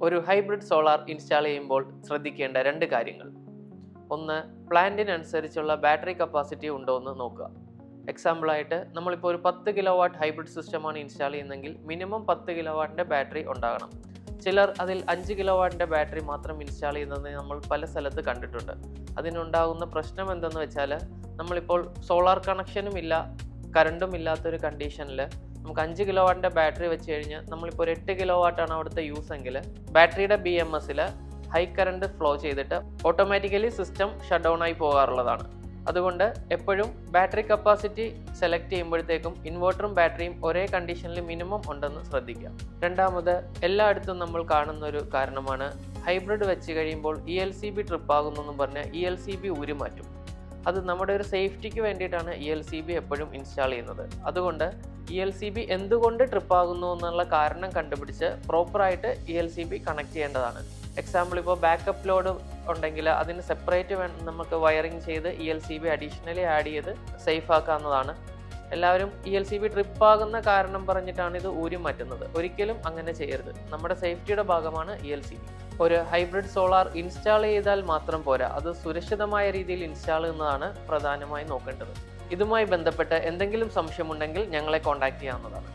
ഒരു hybrid solar install ചെയ്യുമ്പോൾ ശ്രദ്ധിക്കേണ്ട രണ്ട് കാര്യങ്ങൾ. ഒന്ന്, പ്ലാന്റിനനുസരിച്ചുള്ള ബാറ്ററി കപ്പാസിറ്റി ഉണ്ടോ എന്ന് നോക്കുക. എക്സാമ്പിളായിട്ട് നമ്മളിപ്പോൾ ഒരു 10 കിലോ വാട്ട് ഹൈബ്രിഡ് സിസ്റ്റമാണ് ഇൻസ്റ്റാൾ ചെയ്യുന്നതെങ്കിൽ മിനിമം 10 കിലോ വാട്ടിൻ്റെ ബാറ്ററി ഉണ്ടാകണം. ചിലർ അതിൽ 5 കിലോ വാട്ടിൻ്റെ ബാറ്ററി മാത്രം ഇൻസ്റ്റാൾ ചെയ്യുന്നത് നമ്മൾ പല സ്ഥലത്ത് കണ്ടിട്ടുണ്ട്. അതിനുണ്ടാകുന്ന പ്രശ്നം എന്തെന്ന് വെച്ചാൽ, നമ്മളിപ്പോൾ സോളാർ കണക്ഷനും ഇല്ല, കറണ്ടും ഇല്ലാത്തൊരു കണ്ടീഷനിൽ നമുക്ക് 5 കിലോ വാട്ടിൻ്റെ ബാറ്ററി വെച്ച് കഴിഞ്ഞാൽ നമ്മളിപ്പോൾ ഒരു 8 കിലോ വാട്ടാണ് അവിടുത്തെ യൂസ് എങ്കിൽ ബാറ്ററിയുടെ BMSൽ ഹൈ കറണ്ട് ഫ്ലോ ചെയ്തിട്ട് ഓട്ടോമാറ്റിക്കലി സിസ്റ്റം ഷട്ട് ഡൗൺ ആയി പോകാറുള്ളതാണ്. അതുകൊണ്ട് എപ്പോഴും ബാറ്ററി കപ്പാസിറ്റി സെലക്ട് ചെയ്യുമ്പോഴത്തേക്കും ഇൻവെർട്ടറും ബാറ്ററിയും ഒരേ കണ്ടീഷനിൽ മിനിമം ഉണ്ടെന്ന് ശ്രദ്ധിക്കുക. രണ്ടാമത്, എല്ലായിടത്തും നമ്മൾ കാണുന്ന ഒരു കാരണമാണ് ഹൈബ്രിഡ് വെച്ച് കഴിയുമ്പോൾ ELCB ട്രിപ്പ് ആകുന്നെന്നും പറഞ്ഞ് ELCB ഊരിമാറ്റും. അത് നമ്മുടെ ഒരു സേഫ്റ്റിക്ക് വേണ്ടിയിട്ടാണ് ELCB എപ്പോഴും ഇൻസ്റ്റാൾ ചെയ്യുന്നത്. അതുകൊണ്ട് ELCB എന്തുകൊണ്ട് ട്രിപ്പ് ആകുന്നു എന്നുള്ള കാരണം കണ്ടുപിടിച്ച് പ്രോപ്പറായിട്ട് ELCB കണക്ട് ചെയ്യേണ്ടതാണ്. എക്സാമ്പിൾ, ഇപ്പോൾ ബാക്കപ്പ് ലോഡ് ഉണ്ടെങ്കിൽ അതിന് സെപ്പറേറ്റ് നമുക്ക് വയറിങ് ചെയ്ത് ELCB അഡീഷണലി ആഡ് ചെയ്ത് സേഫ് ആക്കാവുന്നതാണ്. എല്ലാവരും ELCB ട്രിപ്പ് ആകുന്ന കാരണം പറഞ്ഞിട്ടാണ് ഇത് ഊരി മാറ്റുന്നത്. ഒരിക്കലും അങ്ങനെ ചെയ്യരുത്. നമ്മുടെ സേഫ്റ്റിയുടെ ഭാഗമാണ് ELCB. ഒരു ഹൈബ്രിഡ് സോളാർ ഇൻസ്റ്റാൾ ചെയ്താൽ മാത്രം പോരാ, അത് സുരക്ഷിതമായ രീതിയിൽ ഇൻസ്റ്റാൾ ചെയ്യുന്നതാണ് പ്രധാനമായി നോക്കേണ്ടത്. ഇതുമായി ബന്ധപ്പെട്ട് എന്തെങ്കിലും സംശയമുണ്ടെങ്കിൽ ഞങ്ങളെ കോൺടാക്ട് ചെയ്യാവുന്നതാണ്.